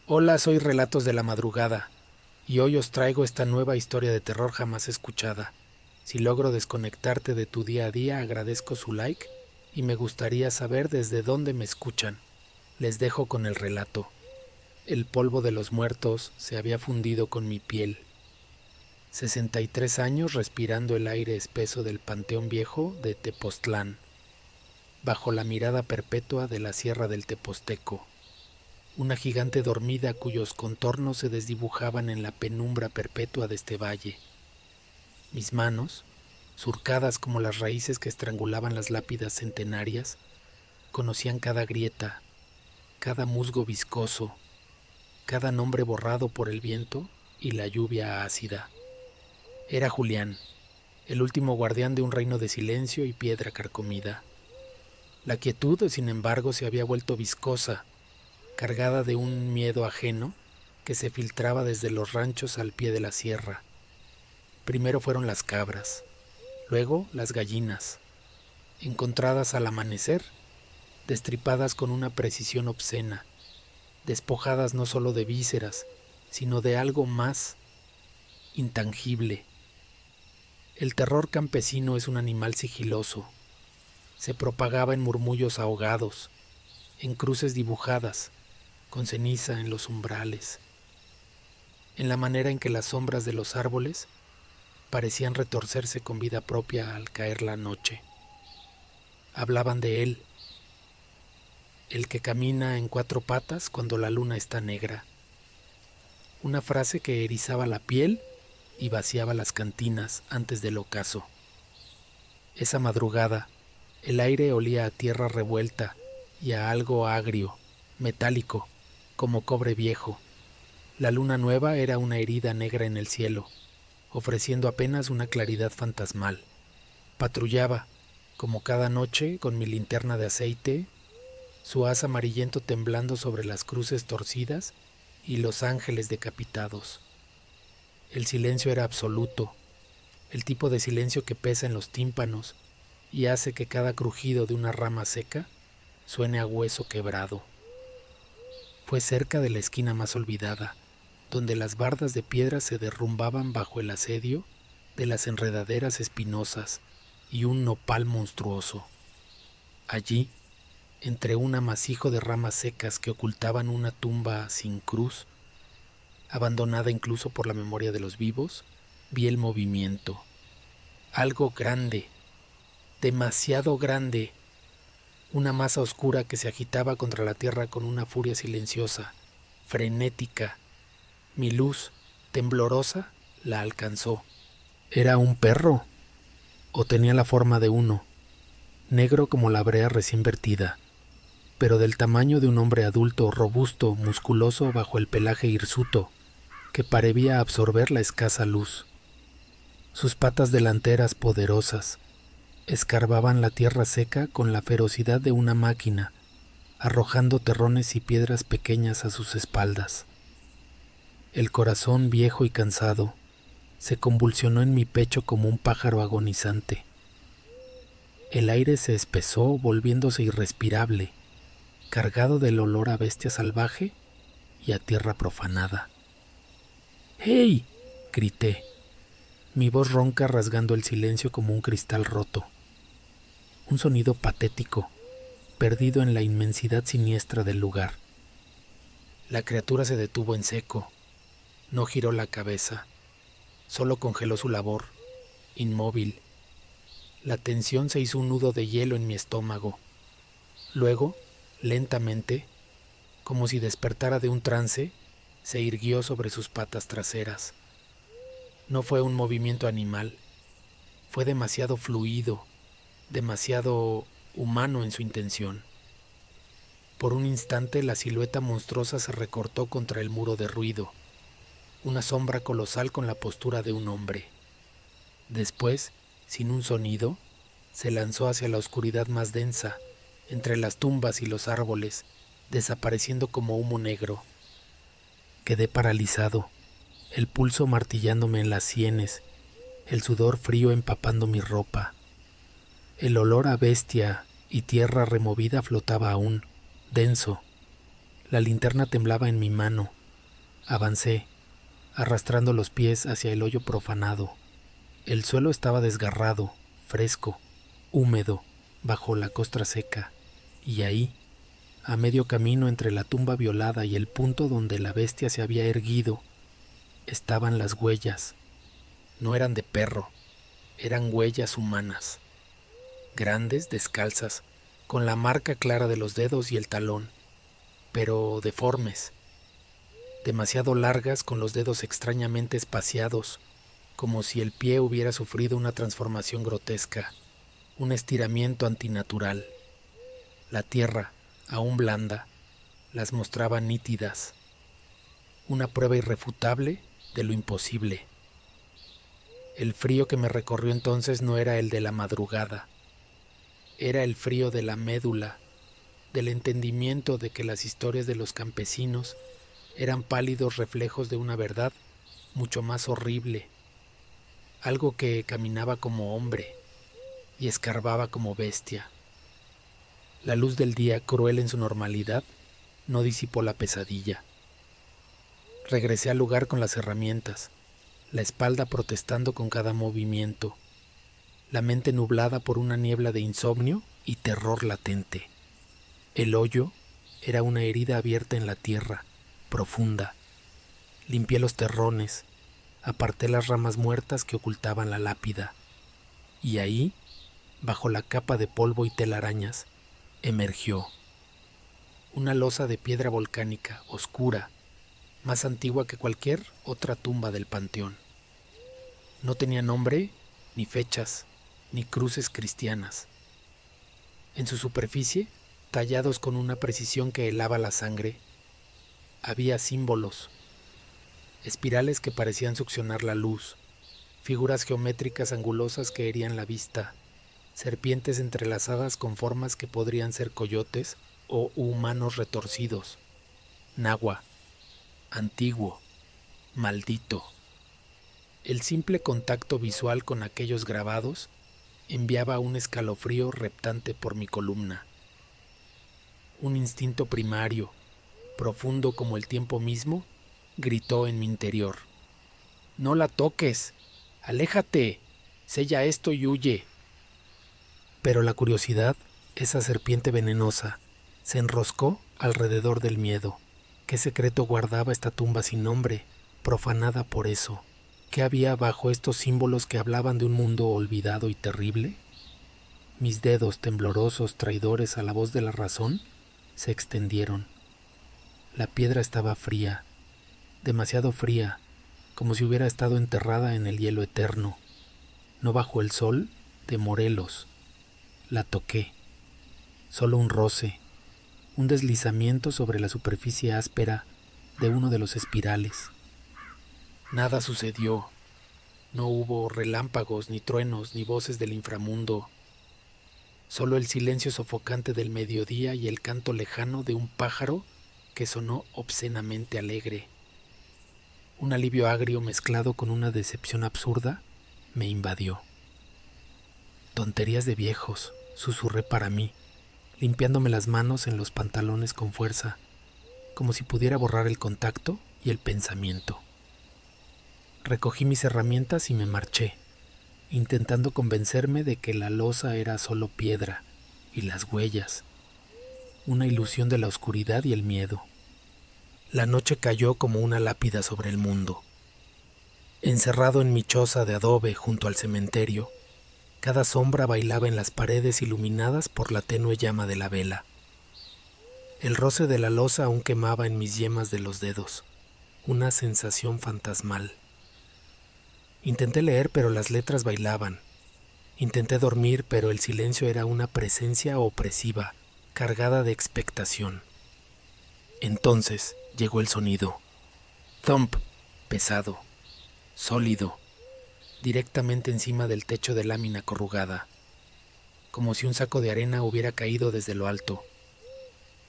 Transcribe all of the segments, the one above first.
Hola, soy Relatos de la Madrugada, y hoy os traigo esta nueva historia de terror jamás escuchada. Si logro desconectarte de tu día a día, agradezco su like y me gustaría saber desde dónde me escuchan. Les dejo con el relato. El polvo de los muertos se había fundido con mi piel. 63 años respirando el aire espeso del Panteón Viejo de Tepoztlán, bajo la mirada perpetua de la Sierra del Teposteco. Una gigante dormida cuyos contornos se desdibujaban en la penumbra perpetua de este valle. Mis manos, surcadas como las raíces que estrangulaban las lápidas centenarias, conocían cada grieta, cada musgo viscoso, cada nombre borrado por el viento y la lluvia ácida. Era Julián, el último guardián de un reino de silencio y piedra carcomida. La quietud, sin embargo, se había vuelto viscosa, cargada de un miedo ajeno que se filtraba desde los ranchos al pie de la sierra. Primero fueron las cabras, luego las gallinas, encontradas al amanecer, destripadas con una precisión obscena, despojadas no solo de vísceras, sino de algo más intangible. El terror campesino es un animal sigiloso. Se propagaba en murmullos ahogados, en cruces dibujadas, con ceniza en los umbrales, en la manera en que las sombras de los árboles parecían retorcerse con vida propia al caer la noche. Hablaban de él, el que camina en cuatro patas cuando la luna está negra. Una frase que erizaba la piel y vaciaba las cantinas antes del ocaso. Esa madrugada, el aire olía a tierra revuelta y a algo agrio, metálico, como cobre viejo. La luna nueva era una herida negra en el cielo, ofreciendo apenas una claridad fantasmal. Patrullaba, como cada noche, con mi linterna de aceite, su haz amarillento temblando sobre las cruces torcidas y los ángeles decapitados. El silencio era absoluto, el tipo de silencio que pesa en los tímpanos y hace que cada crujido de una rama seca suene a hueso quebrado. Fue cerca de la esquina más olvidada, donde las bardas de piedra se derrumbaban bajo el asedio de las enredaderas espinosas y un nopal monstruoso. Allí, entre un amasijo de ramas secas que ocultaban una tumba sin cruz, abandonada incluso por la memoria de los vivos, vi el movimiento. Algo grande, demasiado grande, una masa oscura que se agitaba contra la tierra con una furia silenciosa, frenética. Mi luz, temblorosa, la alcanzó. ¿Era un perro? ¿O tenía la forma de uno? Negro como la brea recién vertida, pero del tamaño de un hombre adulto, robusto, musculoso bajo el pelaje hirsuto, que parecía absorber la escasa luz. Sus patas delanteras poderosas escarbaban la tierra seca con la ferocidad de una máquina, arrojando terrones y piedras pequeñas a sus espaldas. El corazón viejo y cansado se convulsionó en mi pecho como un pájaro agonizante. El aire se espesó volviéndose irrespirable, cargado del olor a bestia salvaje y a tierra profanada. ¡Hey! Grité, mi voz ronca rasgando el silencio como un cristal roto. Un sonido patético, perdido en la inmensidad siniestra del lugar. La criatura se detuvo en seco. No giró la cabeza, solo congeló su labor, inmóvil. La tensión se hizo un nudo de hielo en mi estómago. Luego, lentamente, como si despertara de un trance, se irguió sobre sus patas traseras. No fue un movimiento animal, fue demasiado fluido, demasiado humano en su intención. Por un instante la silueta monstruosa se recortó contra el muro de ruido, una sombra colosal con la postura de un hombre. Después, sin un sonido, se lanzó hacia la oscuridad más densa, entre las tumbas y los árboles, desapareciendo como humo negro. Quedé paralizado, el pulso martillándome en las sienes, el sudor frío empapando mi ropa. El olor a bestia y tierra removida flotaba aún, denso. La linterna temblaba en mi mano. Avancé, arrastrando los pies hacia el hoyo profanado. El suelo estaba desgarrado, fresco, húmedo, bajo la costra seca, y ahí, a medio camino entre la tumba violada y el punto donde la bestia se había erguido, estaban las huellas. No eran de perro, eran huellas humanas, grandes, descalzas, con la marca clara de los dedos y el talón, pero deformes, demasiado largas con los dedos extrañamente espaciados, como si el pie hubiera sufrido una transformación grotesca, un estiramiento antinatural. La tierra, aún blanda, las mostraba nítidas, una prueba irrefutable de lo imposible. El frío que me recorrió entonces no era el de la madrugada, era el frío de la médula, del entendimiento de que las historias de los campesinos eran pálidos reflejos de una verdad mucho más horrible, algo que caminaba como hombre y escarbaba como bestia. La luz del día, cruel en su normalidad, no disipó la pesadilla. Regresé al lugar con las herramientas, la espalda protestando con cada movimiento, la mente nublada por una niebla de insomnio y terror latente. El hoyo era una herida abierta en la tierra, profunda. Limpié los terrones, aparté las ramas muertas que ocultaban la lápida, y ahí, bajo la capa de polvo y telarañas, emergió una losa de piedra volcánica, oscura, más antigua que cualquier otra tumba del panteón. No tenía nombre, ni fechas, ni cruces cristianas. En su superficie, tallados con una precisión que helaba la sangre, había símbolos, espirales que parecían succionar la luz, figuras geométricas angulosas que herían la vista, serpientes entrelazadas con formas que podrían ser coyotes o humanos retorcidos. Nahua, antiguo, maldito. El simple contacto visual con aquellos grabados enviaba un escalofrío reptante por mi columna. Un instinto primario, profundo como el tiempo mismo, gritó en mi interior: «¡No la toques! ¡Aléjate! Sella esto y huye». Pero la curiosidad, esa serpiente venenosa, se enroscó alrededor del miedo. ¿Qué secreto guardaba esta tumba sin nombre, profanada por eso? ¿Qué había bajo estos símbolos que hablaban de un mundo olvidado y terrible? Mis dedos, temblorosos, traidores a la voz de la razón, se extendieron. La piedra estaba fría, demasiado fría, como si hubiera estado enterrada en el hielo eterno, no bajo el sol de Morelos. La toqué. Solo un roce, un deslizamiento sobre la superficie áspera de uno de los espirales. Nada sucedió. No hubo relámpagos, ni truenos, ni voces del inframundo. Solo el silencio sofocante del mediodía y el canto lejano de un pájaro que sonó obscenamente alegre. Un alivio agrio mezclado con una decepción absurda me invadió. Tonterías de viejos, susurré para mí, limpiándome las manos en los pantalones con fuerza, como si pudiera borrar el contacto y el pensamiento. Recogí mis herramientas y me marché, intentando convencerme de que la losa era solo piedra y las huellas, una ilusión de la oscuridad y el miedo. La noche cayó como una lápida sobre el mundo. Encerrado en mi choza de adobe junto al cementerio, cada sombra bailaba en las paredes iluminadas por la tenue llama de la vela. El roce de la losa aún quemaba en mis yemas de los dedos, una sensación fantasmal. Intenté leer, pero las letras bailaban. Intenté dormir, pero el silencio era una presencia opresiva, cargada de expectación. Entonces llegó el sonido. Thump, pesado, sólido, directamente encima del techo de lámina corrugada, como si un saco de arena hubiera caído desde lo alto.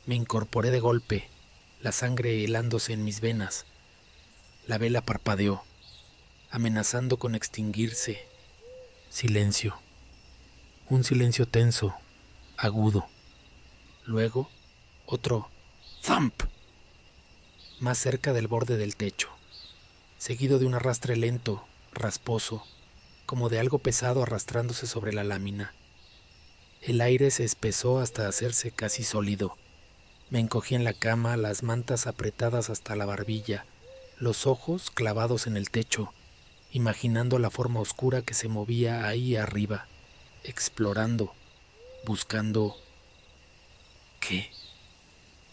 Me incorporé de golpe, la sangre helándose en mis venas. La vela parpadeó, amenazando con extinguirse. Silencio. Un silencio tenso, agudo. Luego, otro thump, más cerca del borde del techo, seguido de un arrastre lento, rasposo, como de algo pesado arrastrándose sobre la lámina. El aire se espesó hasta hacerse casi sólido. Me encogí en la cama, las mantas apretadas hasta la barbilla, los ojos clavados en el techo, imaginando la forma oscura que se movía ahí arriba, explorando, buscando... ¿Qué?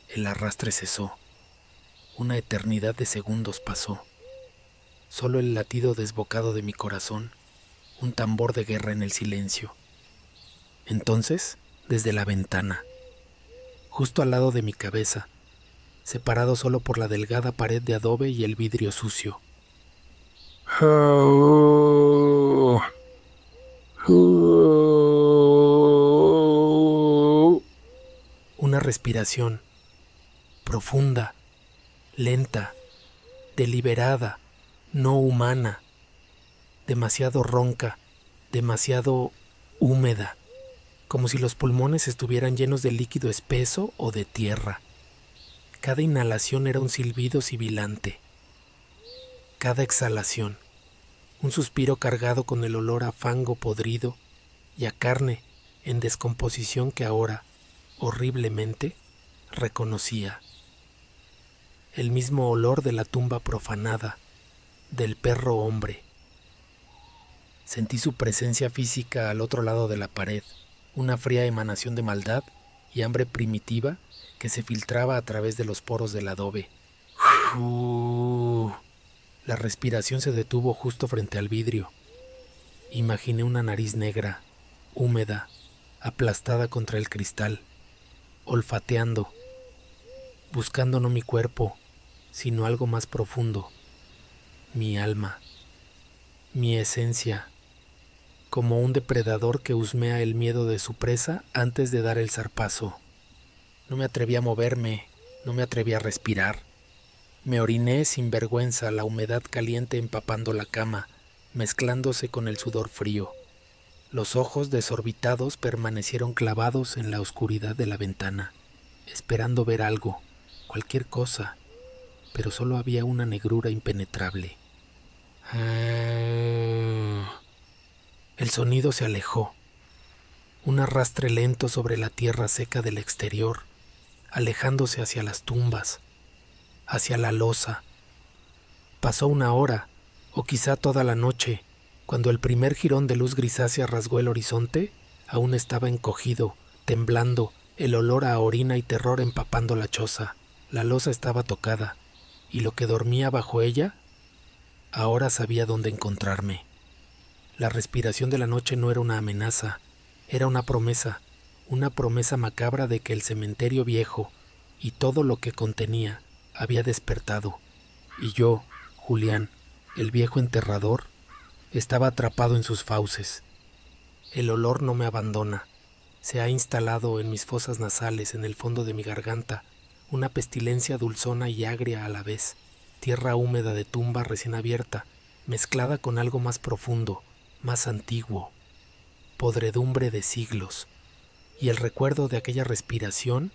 El arrastre cesó. Una eternidad de segundos pasó. Solo el latido desbocado de mi corazón, un tambor de guerra en el silencio. Entonces, desde la ventana, justo al lado de mi cabeza, separado solo por la delgada pared de adobe y el vidrio sucio. Una respiración profunda, lenta, deliberada, no humana, demasiado ronca, demasiado húmeda, como si los pulmones estuvieran llenos de líquido espeso o de tierra. Cada inhalación era un silbido sibilante. Cada exhalación, un suspiro cargado con el olor a fango podrido y a carne en descomposición que ahora, horriblemente, reconocía. El mismo olor de la tumba profanada, del perro hombre. Sentí su presencia física al otro lado de la pared, una fría emanación de maldad y hambre primitiva que se filtraba a través de los poros del adobe. La respiración se detuvo justo frente al vidrio. Imaginé una nariz negra, húmeda, aplastada contra el cristal, olfateando, buscando no mi cuerpo, sino algo más profundo, mi alma, mi esencia, como un depredador que husmea el miedo de su presa antes de dar el zarpazo. No me atreví a moverme, no me atreví a respirar. Me oriné sin vergüenza, la humedad caliente empapando la cama, mezclándose con el sudor frío. Los ojos desorbitados permanecieron clavados en la oscuridad de la ventana, esperando ver algo, cualquier cosa, pero solo había una negrura impenetrable. El sonido se alejó, un arrastre lento sobre la tierra seca del exterior, alejándose hacia las tumbas, hacia la losa. Pasó una hora, o quizá toda la noche, cuando el primer jirón de luz grisácea rasgó el horizonte, aún estaba encogido, temblando, el olor a orina y terror empapando la choza. La losa estaba tocada, y lo que dormía bajo ella, ahora sabía dónde encontrarme. La respiración de la noche no era una amenaza, era una promesa macabra de que el cementerio viejo y todo lo que contenía había despertado, y yo, Julián, el viejo enterrador, estaba atrapado en sus fauces. El olor no me abandona, se ha instalado en mis fosas nasales, en el fondo de mi garganta, una pestilencia dulzona y agria a la vez, tierra húmeda de tumba recién abierta, mezclada con algo más profundo, más antiguo, podredumbre de siglos, y el recuerdo de aquella respiración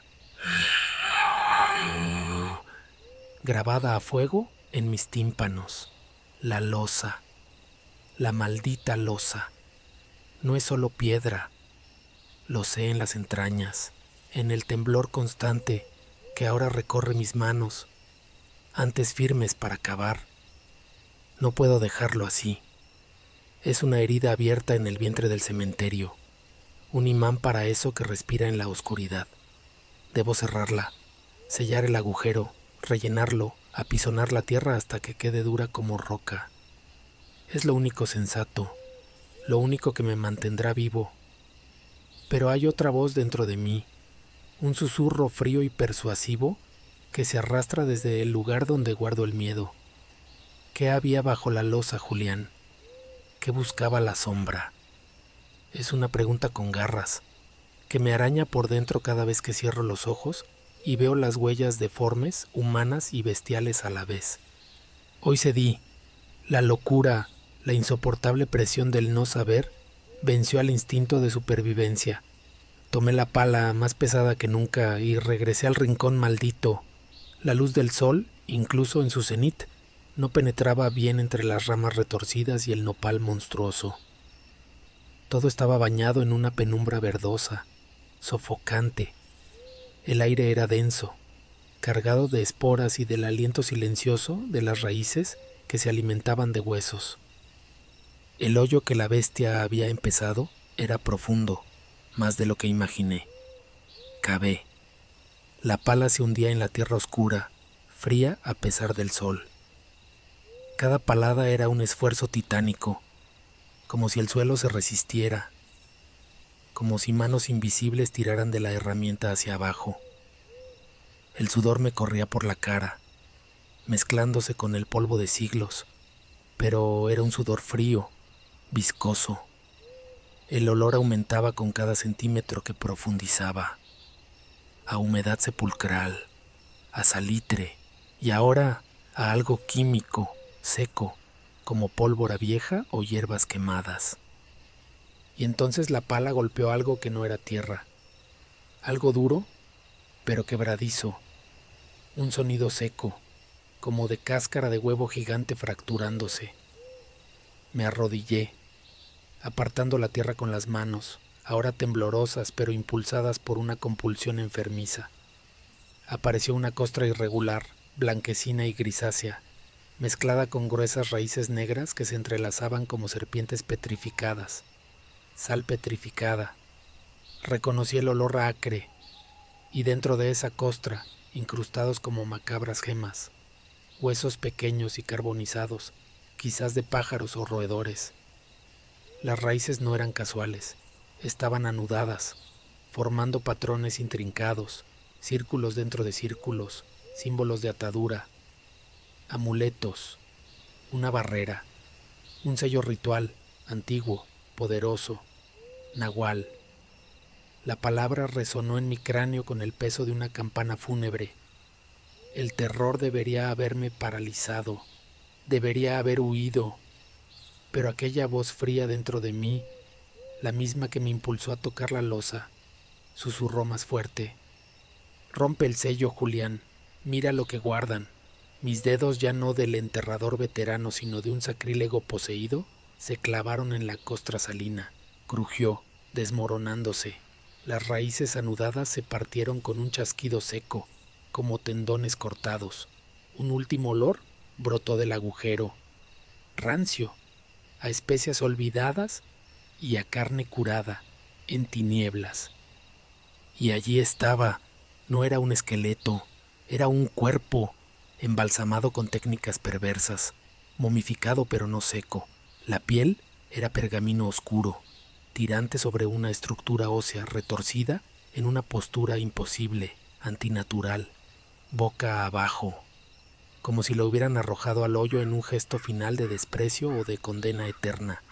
grabada a fuego en mis tímpanos. La losa, la maldita losa, no es solo piedra, lo sé en las entrañas, en el temblor constante que ahora recorre mis manos, antes firmes para cavar. No puedo dejarlo así. Es una herida abierta en el vientre del cementerio, un imán para eso que respira en la oscuridad. Debo cerrarla, sellar el agujero, rellenarlo, apisonar la tierra hasta que quede dura como roca. Es lo único sensato, lo único que me mantendrá vivo. Pero hay otra voz dentro de mí, un susurro frío y persuasivo que se arrastra desde el lugar donde guardo el miedo. ¿Qué había bajo la losa, Julián? ¿Qué buscaba la sombra? Es una pregunta con garras, que me araña por dentro cada vez que cierro los ojos y veo las huellas deformes, humanas y bestiales a la vez. Hoy cedí. La locura, la insoportable presión del no saber, venció al instinto de supervivencia. Tomé la pala más pesada que nunca y regresé al rincón maldito. La luz del sol Incluso en su cenit, no penetraba bien entre las ramas retorcidas y el nopal monstruoso. Todo estaba bañado en una penumbra verdosa, sofocante. El aire era denso, cargado de esporas y del aliento silencioso de las raíces que se alimentaban de huesos. El hoyo que la bestia había empezado era profundo, más de lo que imaginé. Cavé. La pala se hundía en la tierra oscura, fría a pesar del sol. Cada palada era un esfuerzo titánico, como si el suelo se resistiera, como si manos invisibles tiraran de la herramienta hacia abajo. El sudor me corría por la cara, mezclándose con el polvo de siglos, pero era un sudor frío, viscoso. El olor aumentaba con cada centímetro que profundizaba, a humedad sepulcral, a salitre y ahora a algo químico, seco, como pólvora vieja o hierbas quemadas. Y entonces la pala golpeó algo que no era tierra, algo duro, pero quebradizo, un sonido seco, como de cáscara de huevo gigante fracturándose. Me arrodillé, apartando la tierra con las manos, ahora temblorosas pero impulsadas por una compulsión enfermiza. Apareció una costra irregular, blanquecina y grisácea, mezclada con gruesas raíces negras que se entrelazaban como serpientes petrificadas. Sal petrificada. Reconocí el olor acre, y dentro de esa costra, incrustados como macabras gemas, huesos pequeños y carbonizados, quizás de pájaros o roedores. Las raíces no eran casuales, estaban anudadas, formando patrones intrincados, círculos dentro de círculos, símbolos de atadura, amuletos, una barrera, un sello ritual, antiguo, poderoso, nahual. La palabra resonó en mi cráneo con el peso de una campana fúnebre. El terror debería haberme paralizado, debería haber huido, pero aquella voz fría dentro de mí, la misma que me impulsó a tocar la losa, susurró más fuerte. Rompe el sello, Julián, mira lo que guardan. Mis dedos, ya no del enterrador veterano, sino de un sacrílego poseído, se clavaron en la costra salina. Crujió, desmoronándose. Las raíces anudadas se partieron con un chasquido seco, como tendones cortados. Un último olor brotó del agujero, rancio, a especias olvidadas y a carne curada, en tinieblas. Y allí estaba, no era un esqueleto, era un cuerpo, embalsamado con técnicas perversas, momificado pero no seco. La piel era pergamino oscuro, tirante sobre una estructura ósea retorcida en una postura imposible, antinatural, boca abajo, como si lo hubieran arrojado al hoyo en un gesto final de desprecio o de condena eterna.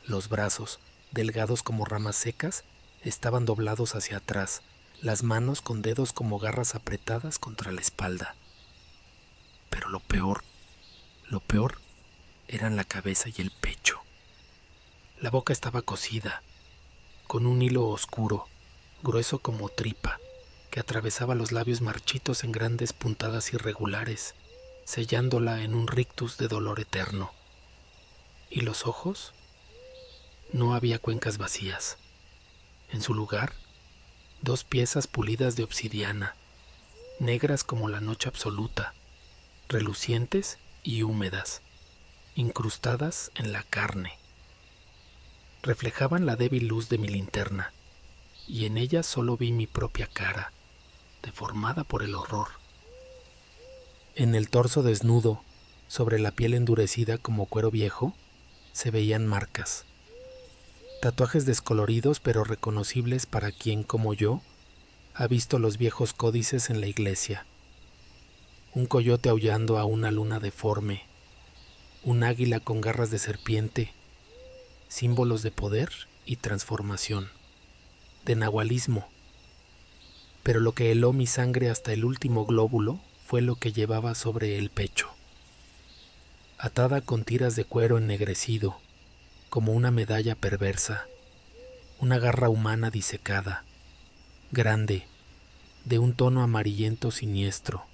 Los brazos, delgados como ramas secas, estaban doblados hacia atrás, las manos con dedos como garras apretadas contra la espalda. Pero lo peor eran la cabeza y el pecho. La boca estaba cosida, con un hilo oscuro, grueso como tripa, que atravesaba los labios marchitos en grandes puntadas irregulares, sellándola en un rictus de dolor eterno. ¿Y los ojos? No había cuencas vacías. En su lugar, 2 piezas pulidas de obsidiana, negras como la noche absoluta, relucientes y húmedas, incrustadas en la carne. Reflejaban la débil luz de mi linterna, y en ella solo vi mi propia cara, deformada por el horror. En el torso desnudo, sobre la piel endurecida como cuero viejo, se veían marcas. Tatuajes descoloridos pero reconocibles para quien, como yo, ha visto los viejos códices en la iglesia. Un coyote aullando a una luna deforme, un águila con garras de serpiente, símbolos de poder y transformación, de nahualismo. Pero lo que heló mi sangre hasta el último glóbulo fue lo que llevaba sobre el pecho. Atada con tiras de cuero ennegrecido, como una medalla perversa, una garra humana disecada, grande, de un tono amarillento siniestro,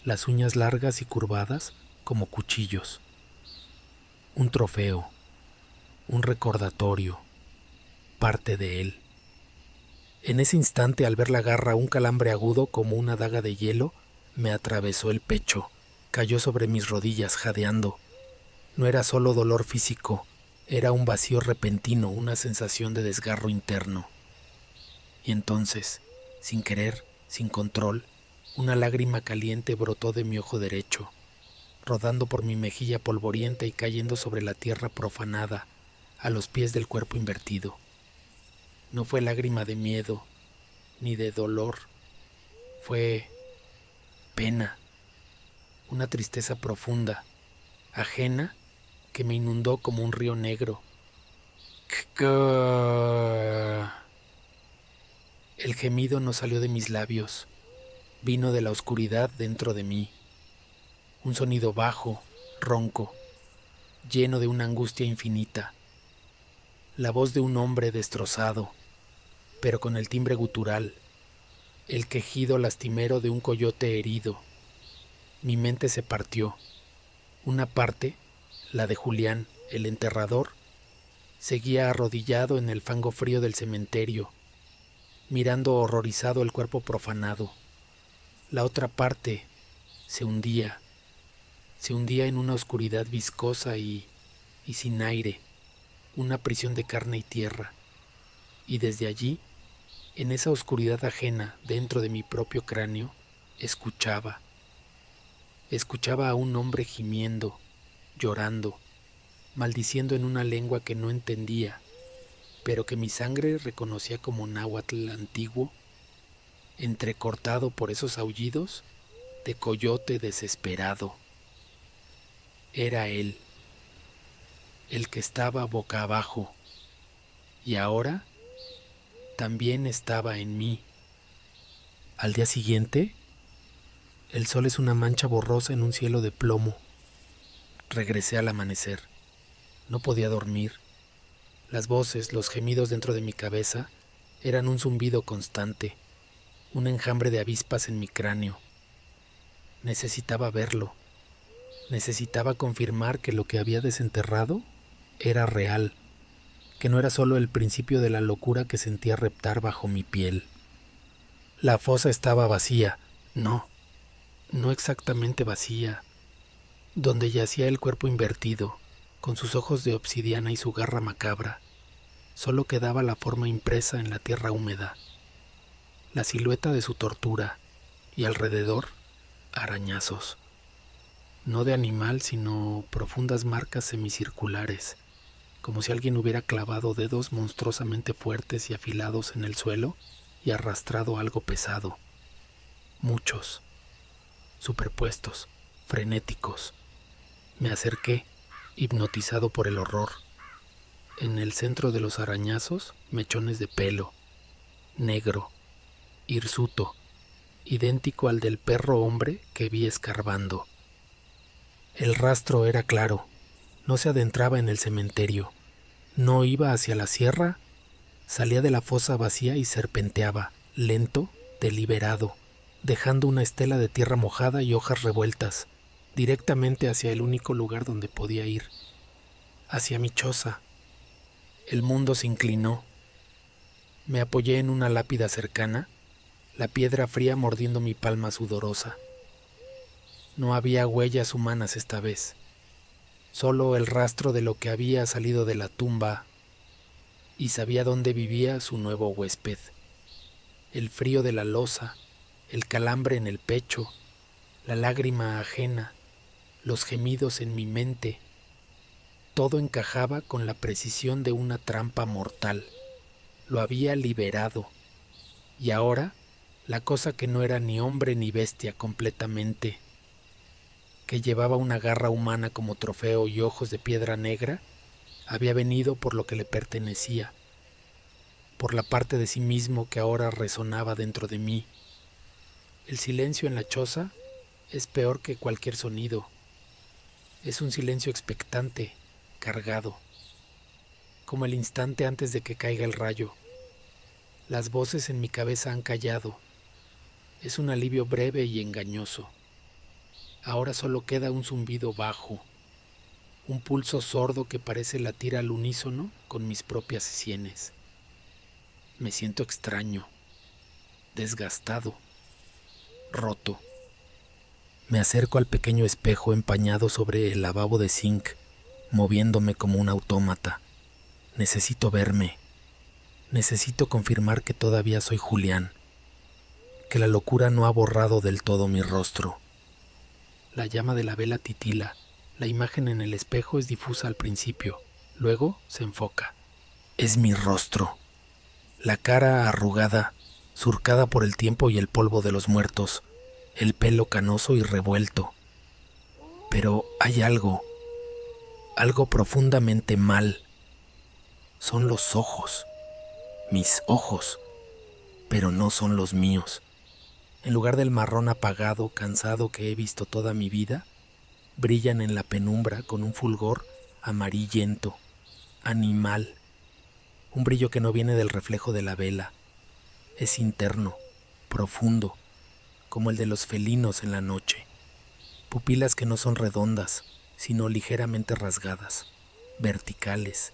las uñas largas y curvadas como cuchillos. Un trofeo, un recordatorio, parte de él. En ese instante, al ver la garra, un calambre agudo como una daga de hielo me atravesó el pecho, cayó sobre mis rodillas jadeando. No era solo dolor físico, era un vacío repentino, una sensación de desgarro interno. Y entonces, sin querer, sin control, una lágrima caliente brotó de mi ojo derecho, rodando por mi mejilla polvorienta y cayendo sobre la tierra profanada, a los pies del cuerpo invertido. No fue lágrima de miedo, ni de dolor, fue pena, una tristeza profunda, ajena, que me inundó como un río negro. El gemido no salió de mis labios, vino de la oscuridad dentro de mí, un sonido bajo, ronco, lleno de una angustia infinita, la voz de un hombre destrozado, pero con el timbre gutural, el quejido lastimero de un coyote herido. Mi mente se partió. Una parte, la de Julián, el enterrador, seguía arrodillado en el fango frío del cementerio, mirando horrorizado el cuerpo profanado. La otra parte se hundía en una oscuridad viscosa y sin aire, una prisión de carne y tierra. Y desde allí, en esa oscuridad ajena dentro de mi propio cráneo, escuchaba a un hombre gimiendo, llorando, maldiciendo en una lengua que no entendía, pero que mi sangre reconocía como náhuatl antiguo, entrecortado por esos aullidos de coyote desesperado. Era él, el que estaba boca abajo, y ahora también estaba en mí. Al día siguiente, el sol es una mancha borrosa en un cielo de plomo. Regresé al amanecer. No podía dormir. Las voces, los gemidos dentro de mi cabeza eran un zumbido constante, un enjambre de avispas en mi cráneo. Necesitaba verlo. Necesitaba confirmar que lo que había desenterrado era real, que no era solo el principio de la locura que sentía reptar bajo mi piel. La fosa estaba vacía. No exactamente vacía. Donde yacía el cuerpo invertido, con sus ojos de obsidiana y su garra macabra, solo quedaba la forma impresa en la tierra húmeda, la silueta de su tortura, y alrededor, arañazos. No de animal, sino profundas marcas semicirculares, como si alguien hubiera clavado dedos monstruosamente fuertes y afilados en el suelo y arrastrado algo pesado. Muchos, superpuestos, frenéticos. Me acerqué, hipnotizado por el horror. En el centro de los arañazos, mechones de pelo, negro, hirsuto, idéntico al del perro hombre que vi escarbando. El rastro era claro, no se adentraba en el cementerio, no iba hacia la sierra, salía de la fosa vacía y serpenteaba, lento, deliberado, dejando una estela de tierra mojada y hojas revueltas, directamente hacia el único lugar donde podía ir, hacia mi choza. El mundo se inclinó. Me apoyé en una lápida cercana, la piedra fría mordiendo mi palma sudorosa. No había huellas humanas esta vez, solo el rastro de lo que había salido de la tumba, y sabía dónde vivía su nuevo huésped. El frío de la losa, el calambre en el pecho, la lágrima ajena, los gemidos en mi mente, todo encajaba con la precisión de una trampa mortal. Lo había liberado, y ahora la cosa que no era ni hombre ni bestia completamente, que llevaba una garra humana como trofeo y ojos de piedra negra, había venido por lo que le pertenecía, por la parte de sí mismo que ahora resonaba dentro de mí. El silencio en la choza es peor que cualquier sonido. Es un silencio expectante, cargado, como el instante antes de que caiga el rayo. Las voces en mi cabeza han callado. Es un alivio breve y engañoso. Ahora solo queda un zumbido bajo, un pulso sordo que parece latir al unísono con mis propias sienes. Me siento extraño, desgastado, roto. Me acerco al pequeño espejo empañado sobre el lavabo de zinc, moviéndome como un autómata. Necesito verme. Necesito confirmar que todavía soy Julián, que la locura no ha borrado del todo mi rostro. La llama de la vela titila. La imagen en el espejo es difusa al principio, luego se enfoca. Es mi rostro. La cara arrugada, surcada por el tiempo y el polvo de los muertos, el pelo canoso y revuelto. Pero hay algo profundamente mal. Son los ojos, mis ojos, pero no son los míos. En lugar del marrón apagado, cansado que he visto toda mi vida, brillan en la penumbra con un fulgor amarillento, animal, un brillo que no viene del reflejo de la vela. Es interno, profundo, como el de los felinos en la noche. Pupilas que no son redondas, sino ligeramente rasgadas, verticales,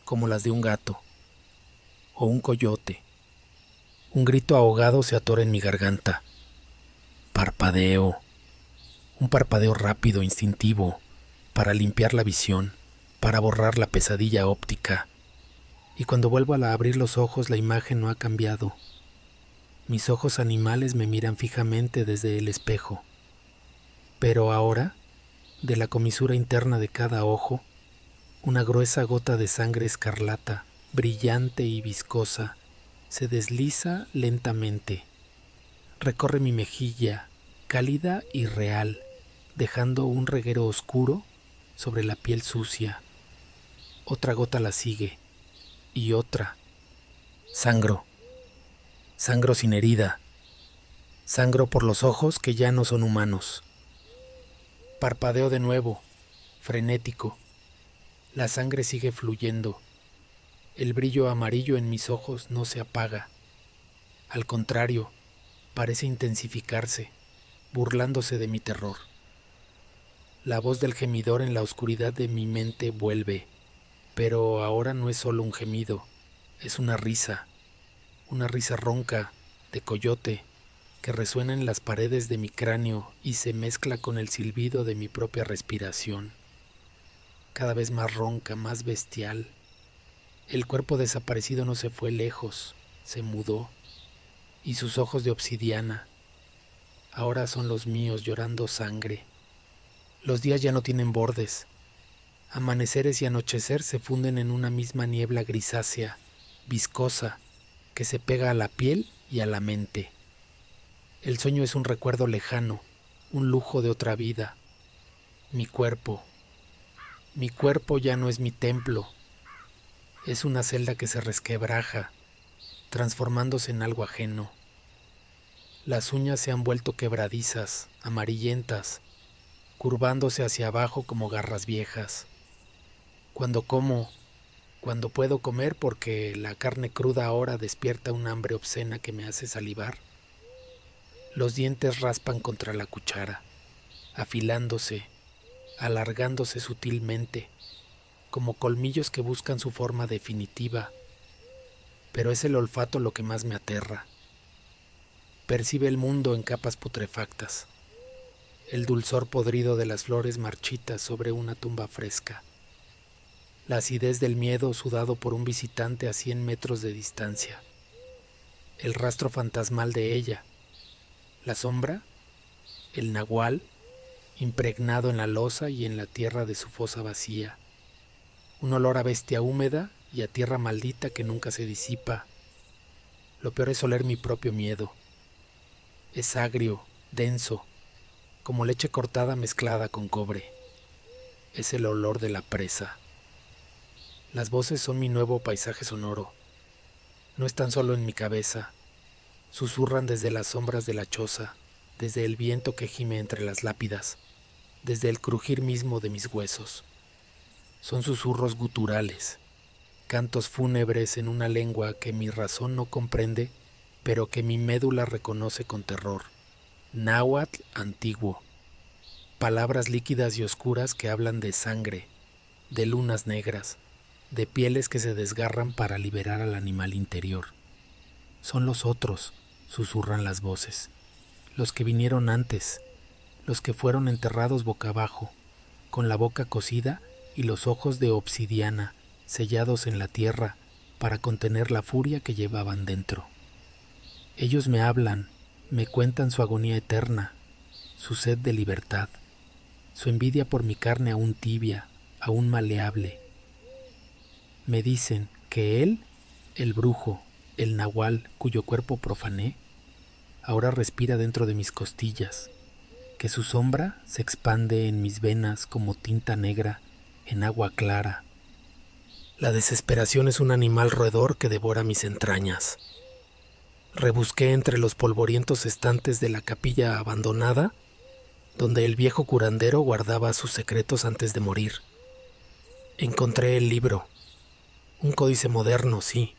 como las de un gato o un coyote. Un grito ahogado se atora en mi garganta. Parpadeo, un parpadeo rápido, instintivo, para limpiar la visión, para borrar la pesadilla óptica. Y cuando vuelvo a abrir los ojos, la imagen no ha cambiado. Mis ojos animales me miran fijamente desde el espejo. Pero ahora, de la comisura interna de cada ojo, una gruesa gota de sangre escarlata, brillante y viscosa, se desliza lentamente. Recorre mi mejilla, cálida y real, dejando un reguero oscuro sobre la piel sucia. Otra gota la sigue, y otra. Sangro sin herida. Sangro por los ojos que ya no son humanos. Parpadeo de nuevo, frenético. La sangre sigue fluyendo. El brillo amarillo en mis ojos no se apaga. Al contrario, parece intensificarse, burlándose de mi terror. La voz del gemidor en la oscuridad de mi mente vuelve, pero ahora no es solo un gemido, es una risa ronca, de coyote, que resuena en las paredes de mi cráneo y se mezcla con el silbido de mi propia respiración. Cada vez más ronca, más bestial. El cuerpo desaparecido no se fue lejos, se mudó, y sus ojos de obsidiana ahora son los míos llorando sangre. Los días ya no tienen bordes. Amaneceres y anochecer se funden en una misma niebla grisácea, viscosa, que se pega a la piel y a la mente. El sueño es un recuerdo lejano, un lujo de otra vida. Mi cuerpo ya no es mi templo. Es una celda que se resquebraja, transformándose en algo ajeno. Las uñas se han vuelto quebradizas, amarillentas, curvándose hacia abajo como garras viejas. Cuando puedo comer porque la carne cruda ahora despierta un hambre obscena que me hace salivar, los dientes raspan contra la cuchara, afilándose, alargándose sutilmente, como colmillos que buscan su forma definitiva. Pero es el olfato lo que más me aterra. Percibe el mundo en capas putrefactas, el dulzor podrido de las flores marchitas sobre una tumba fresca, la acidez del miedo sudado por un visitante a 100 metros de distancia, el rastro fantasmal de ella, la sombra, el nahual, impregnado en la losa y en la tierra de su fosa vacía, un olor a bestia húmeda y a tierra maldita que nunca se disipa. Lo peor es oler mi propio miedo. Es agrio, denso, como leche cortada mezclada con cobre. Es el olor de la presa. Las voces son mi nuevo paisaje sonoro. No están solo en mi cabeza. Susurran desde las sombras de la choza, desde el viento que gime entre las lápidas, desde el crujir mismo de mis huesos. Son susurros guturales, cantos fúnebres en una lengua que mi razón no comprende, pero que mi médula reconoce con terror. Náhuatl antiguo, palabras líquidas y oscuras que hablan de sangre, de lunas negras, de pieles que se desgarran para liberar al animal interior. Son los otros, susurran las voces, los que vinieron antes, los que fueron enterrados boca abajo, con la boca cocida y los ojos de obsidiana sellados en la tierra para contener la furia que llevaban dentro. Ellos me hablan, me cuentan su agonía eterna, su sed de libertad, su envidia por mi carne aún tibia, aún maleable. Me dicen que él, el brujo, el nahual cuyo cuerpo profané, ahora respira dentro de mis costillas, que su sombra se expande en mis venas como tinta negra en agua clara. La desesperación es un animal roedor que devora mis entrañas. Rebusqué entre los polvorientos estantes de la capilla abandonada, donde el viejo curandero guardaba sus secretos antes de morir. Encontré el libro, un códice moderno, sí,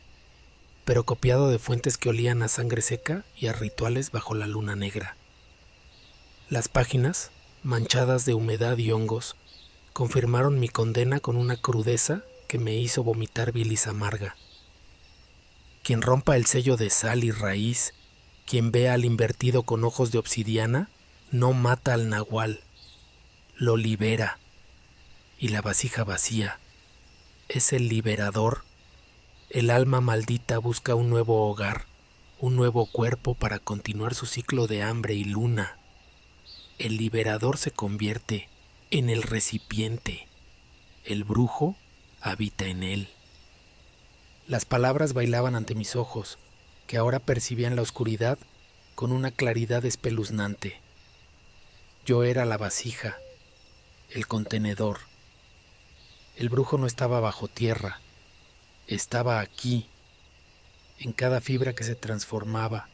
pero copiado de fuentes que olían a sangre seca y a rituales bajo la luna negra. Las páginas, manchadas de humedad y hongos, confirmaron mi condena con una crudeza que me hizo vomitar bilis amarga. Quien rompa el sello de sal y raíz, quien vea al invertido con ojos de obsidiana, no mata al nahual, lo libera. Y la vasija vacía es el liberador. El alma maldita busca un nuevo hogar, un nuevo cuerpo para continuar su ciclo de hambre y luna. El liberador se convierte en el recipiente. El brujo habita en él. Las palabras bailaban ante mis ojos, que ahora percibían la oscuridad con una claridad espeluznante. Yo era la vasija, el contenedor. El brujo no estaba bajo tierra, estaba aquí, en cada fibra que se transformaba,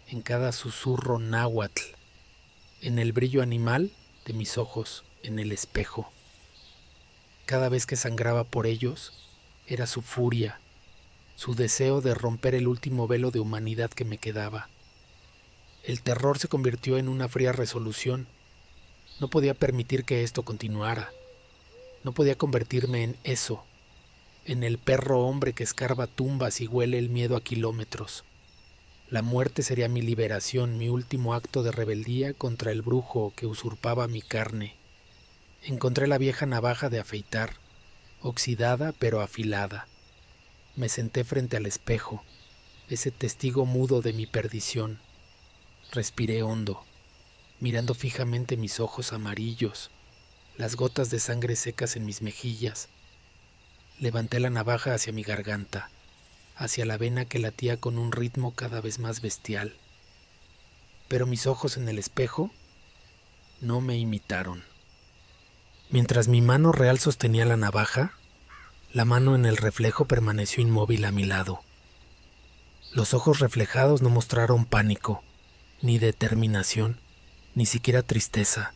en cada susurro náhuatl, en el brillo animal de mis ojos en el espejo. Cada vez que sangraba por ellos, era su furia, su deseo de romper el último velo de humanidad que me quedaba. El terror se convirtió en una fría resolución. No podía permitir que esto continuara. No podía convertirme en eso, en el perro hombre que escarba tumbas y huele el miedo a kilómetros. La muerte sería mi liberación, mi último acto de rebeldía contra el brujo que usurpaba mi carne. Encontré la vieja navaja de afeitar, oxidada pero afilada. Me senté frente al espejo, ese testigo mudo de mi perdición. Respiré hondo, mirando fijamente mis ojos amarillos, las gotas de sangre secas en mis mejillas. Levanté la navaja hacia mi garganta, hacia la vena que latía con un ritmo cada vez más bestial. Pero mis ojos en el espejo no me imitaron. Mientras mi mano real sostenía la navaja, la mano en el reflejo permaneció inmóvil a mi lado. Los ojos reflejados no mostraron pánico, ni determinación, ni siquiera tristeza.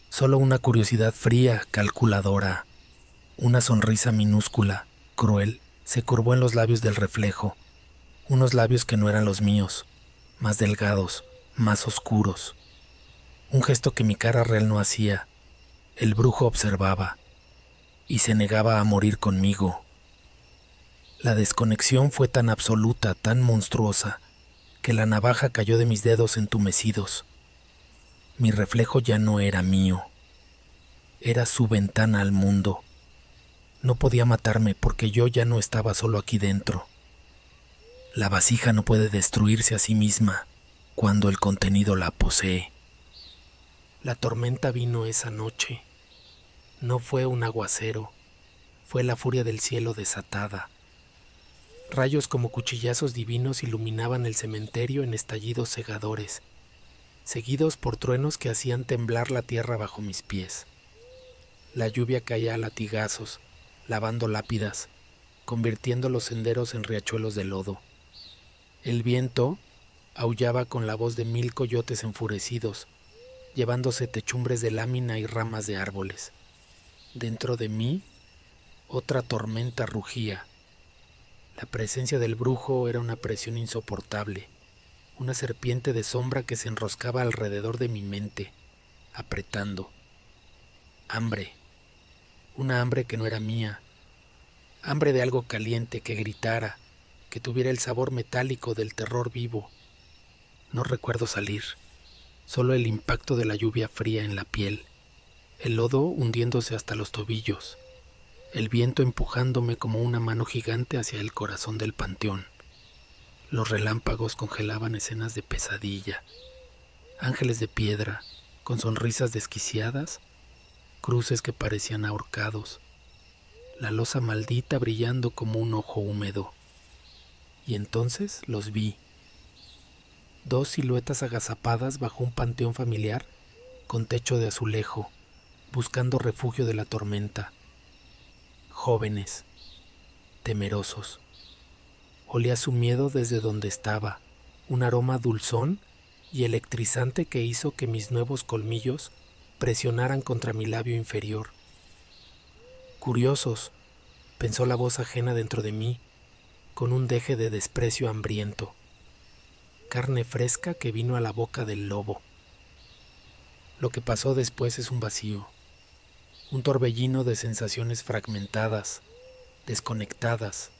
Solo una curiosidad fría, calculadora. Una sonrisa minúscula, cruel, se curvó en los labios del reflejo. Unos labios que no eran los míos, más delgados, más oscuros. Un gesto que mi cara real no hacía. El brujo observaba y se negaba a morir conmigo. La desconexión fue tan absoluta, tan monstruosa, que la navaja cayó de mis dedos entumecidos. Mi reflejo ya no era mío. Era su ventana al mundo. No podía matarme porque yo ya no estaba solo aquí dentro. La vasija no puede destruirse a sí misma cuando el contenido la posee. La tormenta vino esa noche. No fue un aguacero, fue la furia del cielo desatada. Rayos como cuchillazos divinos iluminaban el cementerio en estallidos cegadores, seguidos por truenos que hacían temblar la tierra bajo mis pies. La lluvia caía a latigazos, lavando lápidas, convirtiendo los senderos en riachuelos de lodo. El viento aullaba con la voz de 1000 coyotes enfurecidos, llevándose techumbres de lámina y ramas de árboles. Dentro de mí, otra tormenta rugía. La presencia del brujo era una presión insoportable, una serpiente de sombra que se enroscaba alrededor de mi mente, apretando. Hambre, una hambre que no era mía, hambre de algo caliente que gritara, que tuviera el sabor metálico del terror vivo. No recuerdo salir, solo el impacto de la lluvia fría en la piel, el lodo hundiéndose hasta los tobillos, el viento empujándome como una mano gigante hacia el corazón del panteón. Los relámpagos congelaban escenas de pesadilla, ángeles de piedra, con sonrisas desquiciadas, cruces que parecían ahorcados, la losa maldita brillando como un ojo húmedo. Y entonces los vi. 2 siluetas agazapadas bajo un panteón familiar con techo de azulejo, buscando refugio de la tormenta. Jóvenes, temerosos. Olía su miedo desde donde estaba, un aroma dulzón y electrizante que hizo que mis nuevos colmillos presionaran contra mi labio inferior. Curiosos, pensó la voz ajena dentro de mí, con un deje de desprecio hambriento. Carne fresca que vino a la boca del lobo. Lo que pasó después es un vacío, un torbellino de sensaciones fragmentadas, desconectadas,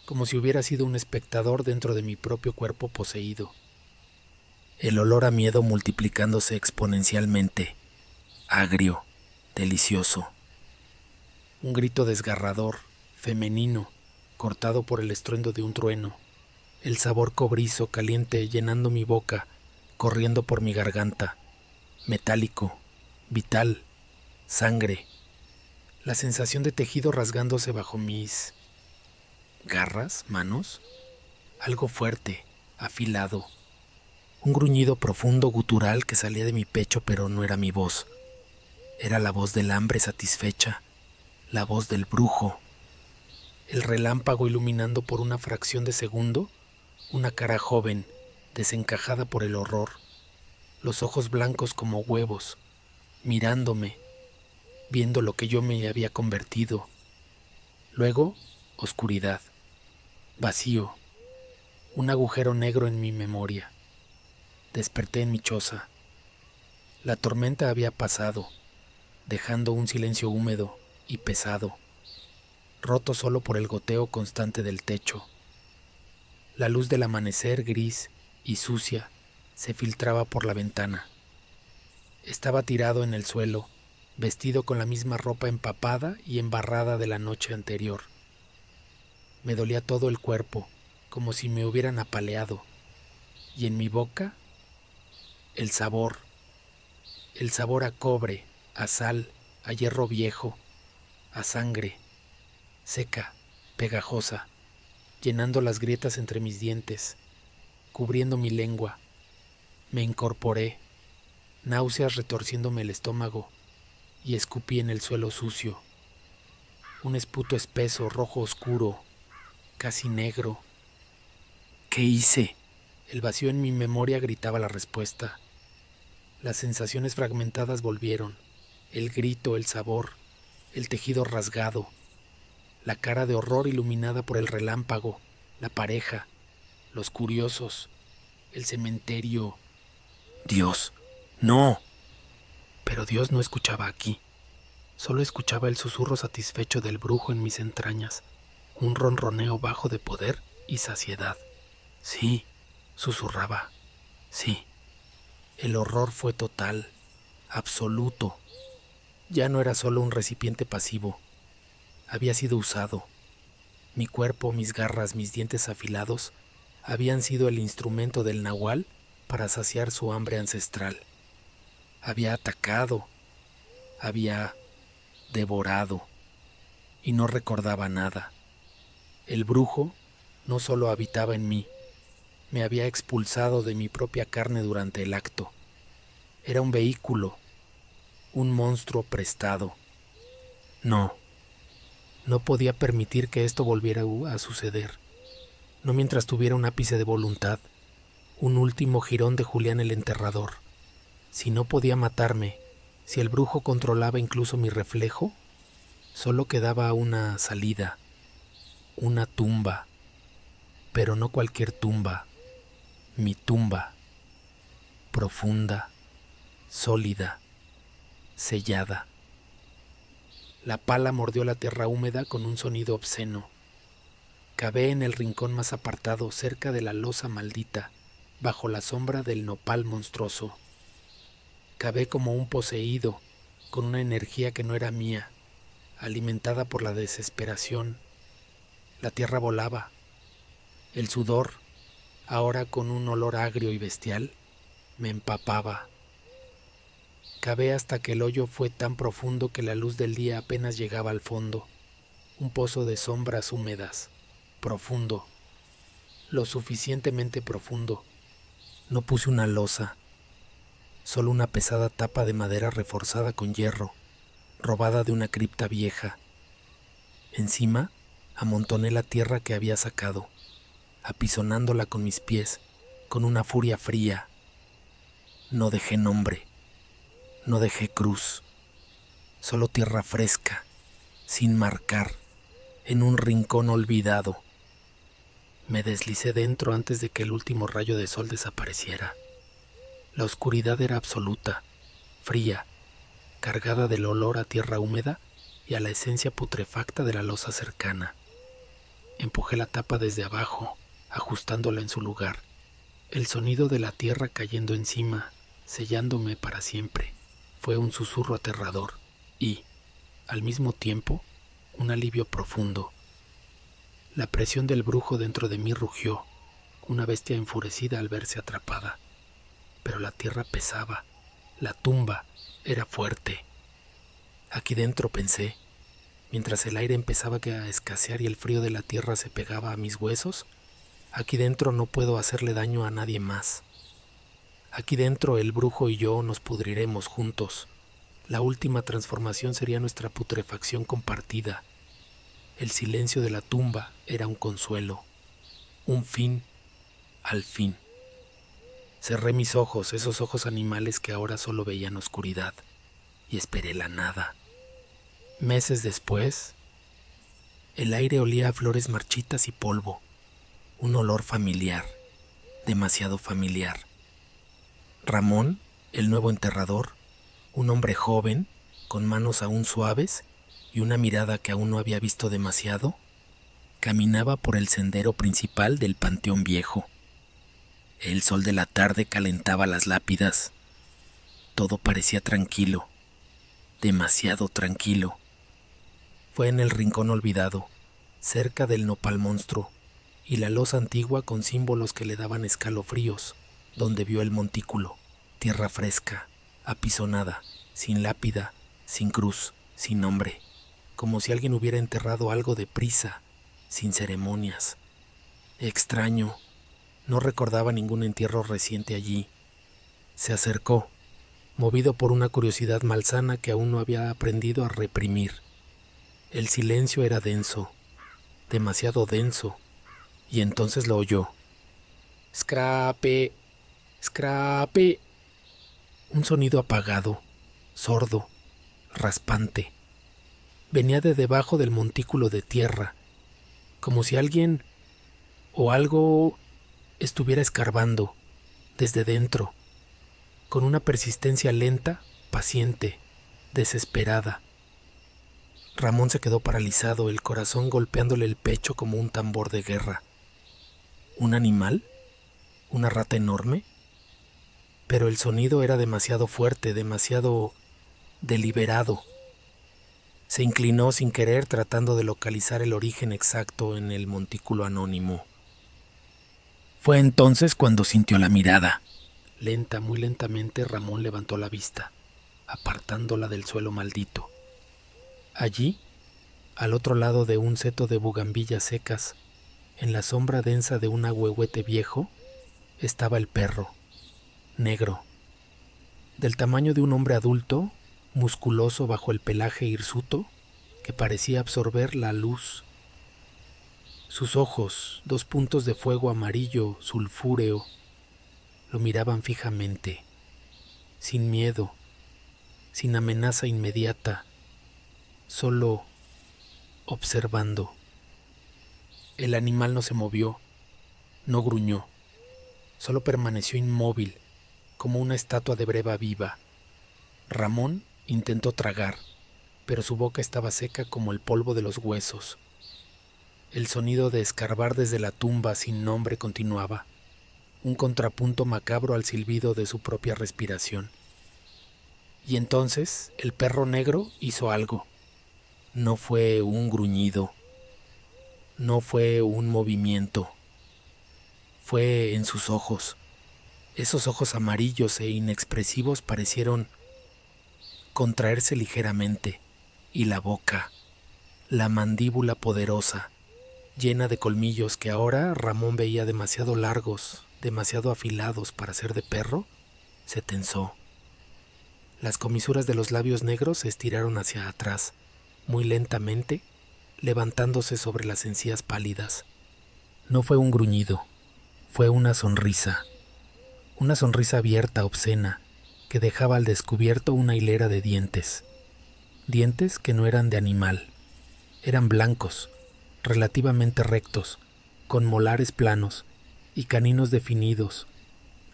como si hubiera sido un espectador dentro de mi propio cuerpo poseído. El olor a miedo multiplicándose exponencialmente, agrio, delicioso. Un grito desgarrador, femenino, cortado por el estruendo de un trueno. El sabor cobrizo caliente llenando mi boca, corriendo por mi garganta. Metálico, vital, sangre. La sensación de tejido rasgándose bajo mis garras, manos. Algo fuerte, afilado. Un gruñido profundo, gutural que salía de mi pecho, pero no era mi voz. Era la voz del hambre satisfecha, la voz del brujo. El relámpago iluminando por una fracción de segundo una cara joven, desencajada por el horror, los ojos blancos como huevos, mirándome, viendo lo que yo me había convertido. Luego, oscuridad, vacío, un agujero negro en mi memoria. Desperté en mi choza. La tormenta había pasado, dejando un silencio húmedo y pesado, roto solo por el goteo constante del techo. La luz del amanecer gris y sucia se filtraba por la ventana. Estaba tirado en el suelo, vestido con la misma ropa empapada y embarrada de la noche anterior. Me dolía todo el cuerpo, como si me hubieran apaleado, y en mi boca, el sabor a cobre, a sal, a hierro viejo, a sangre, seca, pegajosa, llenando las grietas entre mis dientes, cubriendo mi lengua. Me incorporé, náuseas retorciéndome el estómago, y escupí en el suelo sucio. Un esputo espeso, rojo oscuro, casi negro. ¿Qué hice? El vacío en mi memoria gritaba la respuesta. Las sensaciones fragmentadas volvieron, el grito, el sabor, el tejido rasgado, la cara de horror iluminada por el relámpago, la pareja, los curiosos, el cementerio. Dios, no. Pero Dios no escuchaba aquí. Solo escuchaba el susurro satisfecho del brujo en mis entrañas, un ronroneo bajo de poder y saciedad. Sí, susurraba, sí. El horror fue total, absoluto. Ya no era solo un recipiente pasivo. Había sido usado. Mi cuerpo, mis garras, mis dientes afilados habían sido el instrumento del nahual para saciar su hambre ancestral. Había atacado, había devorado, y no recordaba nada. El brujo no solo habitaba en mí, me había expulsado de mi propia carne durante el acto. Era un vehículo, un monstruo prestado. No podía permitir que esto volviera a suceder. No mientras tuviera un ápice de voluntad, un último jirón de Julián el Enterrador. Si no podía matarme, si el brujo controlaba incluso mi reflejo, solo quedaba una salida, una tumba, pero no cualquier tumba, mi tumba, profunda, sólida, sellada. La pala mordió la tierra húmeda con un sonido obsceno. Cavé en el rincón más apartado, cerca de la losa maldita, bajo la sombra del nopal monstruoso. Cavé como un poseído, con una energía que no era mía, alimentada por la desesperación. La tierra volaba. El sudor, ahora con un olor agrio y bestial, me empapaba. Cavé hasta que el hoyo fue tan profundo que la luz del día apenas llegaba al fondo. Un pozo de sombras húmedas, profundo, lo suficientemente profundo. No puse una losa, solo una pesada tapa de madera reforzada con hierro, robada de una cripta vieja. Encima, amontoné la tierra que había sacado, apisonándola con mis pies, con una furia fría. No dejé nombre, no dejé cruz, solo tierra fresca, sin marcar, en un rincón olvidado. Me deslicé dentro antes de que el último rayo de sol desapareciera. La oscuridad era absoluta, fría, cargada del olor a tierra húmeda y a la esencia putrefacta de la losa cercana. Empujé la tapa desde abajo, ajustándola en su lugar. El sonido de la tierra cayendo encima, sellándome para siempre, fue un susurro aterrador y, al mismo tiempo, un alivio profundo. La presión del brujo dentro de mí rugió, una bestia enfurecida al verse atrapada. Pero la tierra pesaba, la tumba era fuerte. Aquí dentro, pensé, mientras el aire empezaba a escasear y el frío de la tierra se pegaba a mis huesos, aquí dentro no puedo hacerle daño a nadie más. Aquí dentro el brujo y yo nos pudriremos juntos. La última transformación sería nuestra putrefacción compartida. El silencio de la tumba era un consuelo, un fin al fin. Cerré mis ojos, esos ojos animales que ahora solo veían oscuridad, y esperé la nada. Meses después, el aire olía a flores marchitas y polvo, un olor familiar, demasiado familiar. Ramón, el nuevo enterrador, un hombre joven, con manos aún suaves y una mirada que aún no había visto demasiado, caminaba por el sendero principal del Panteón Viejo. El sol de la tarde calentaba las lápidas. Todo parecía tranquilo, demasiado tranquilo. Fue en el rincón olvidado, cerca del nopal monstruo, y la losa antigua con símbolos que le daban escalofríos, donde vio el montículo, tierra fresca, apisonada, sin lápida, sin cruz, sin nombre, como si alguien hubiera enterrado algo deprisa, sin ceremonias. Extraño, no recordaba ningún entierro reciente allí. Se acercó, movido por una curiosidad malsana que aún no había aprendido a reprimir. El silencio era denso, demasiado denso, y entonces lo oyó. Scrape, scrape. Un sonido apagado, sordo, raspante. Venía de debajo del montículo de tierra, como si alguien o algo estuviera escarbando desde dentro, con una persistencia lenta, paciente, desesperada. Ramón se quedó paralizado, el corazón golpeándole el pecho como un tambor de guerra. ¿Un animal? ¿Una rata enorme? Pero el sonido era demasiado fuerte, demasiado deliberado. Se inclinó sin querer tratando de localizar el origen exacto en el montículo anónimo. Fue entonces cuando sintió la mirada. Lenta, muy lentamente, Ramón levantó la vista, apartándola del suelo maldito. Allí, al otro lado de un seto de bugambillas secas, en la sombra densa de un ahuehuete viejo, estaba el perro, negro, del tamaño de un hombre adulto, musculoso bajo el pelaje hirsuto, que parecía absorber la luz. Sus ojos, dos puntos de fuego amarillo sulfúreo, lo miraban fijamente, sin miedo, sin amenaza inmediata, solo observando. El animal no se movió, no gruñó, solo permaneció inmóvil, como una estatua de breva viva. Ramón Intentó tragar, pero su boca estaba seca como el polvo de los huesos. El sonido de escarbar desde la tumba sin nombre continuaba, un contrapunto macabro al silbido de su propia respiración. Y entonces el perro negro hizo algo. No fue un gruñido, no fue un movimiento, fue en sus ojos. Esos ojos amarillos e inexpresivos parecieron contraerse ligeramente, y la boca, la mandíbula poderosa, llena de colmillos que ahora Ramón veía demasiado largos, demasiado afilados para ser de perro, se tensó. Las comisuras de los labios negros se estiraron hacia atrás, muy lentamente, levantándose sobre las encías pálidas. No fue un gruñido, fue una sonrisa abierta, obscena, que dejaba al descubierto una hilera de dientes. Dientes que no eran de animal, eran blancos, relativamente rectos, con molares planos y caninos definidos,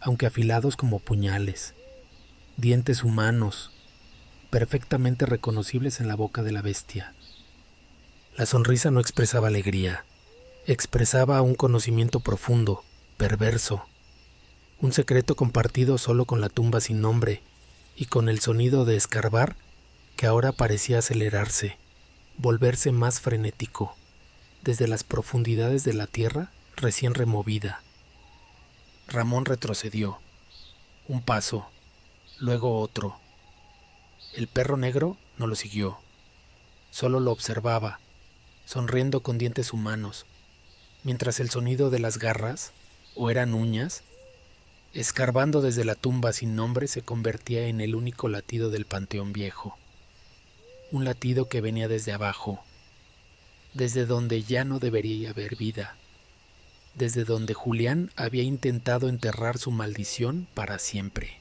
aunque afilados como puñales. Dientes humanos, perfectamente reconocibles en la boca de la bestia. La sonrisa no expresaba alegría, expresaba un conocimiento profundo, perverso, un secreto compartido solo con la tumba sin nombre y con el sonido de escarbar que ahora parecía acelerarse, volverse más frenético, desde las profundidades de la tierra recién removida. Ramón retrocedió, un paso, luego otro. El perro negro no lo siguió, solo lo observaba, sonriendo con dientes humanos, mientras el sonido de las garras, o eran uñas, escarbando desde la tumba sin nombre, se convertía en el único latido del panteón viejo. Un latido que venía desde abajo, desde donde ya no debería haber vida, desde donde Julián había intentado enterrar su maldición para siempre.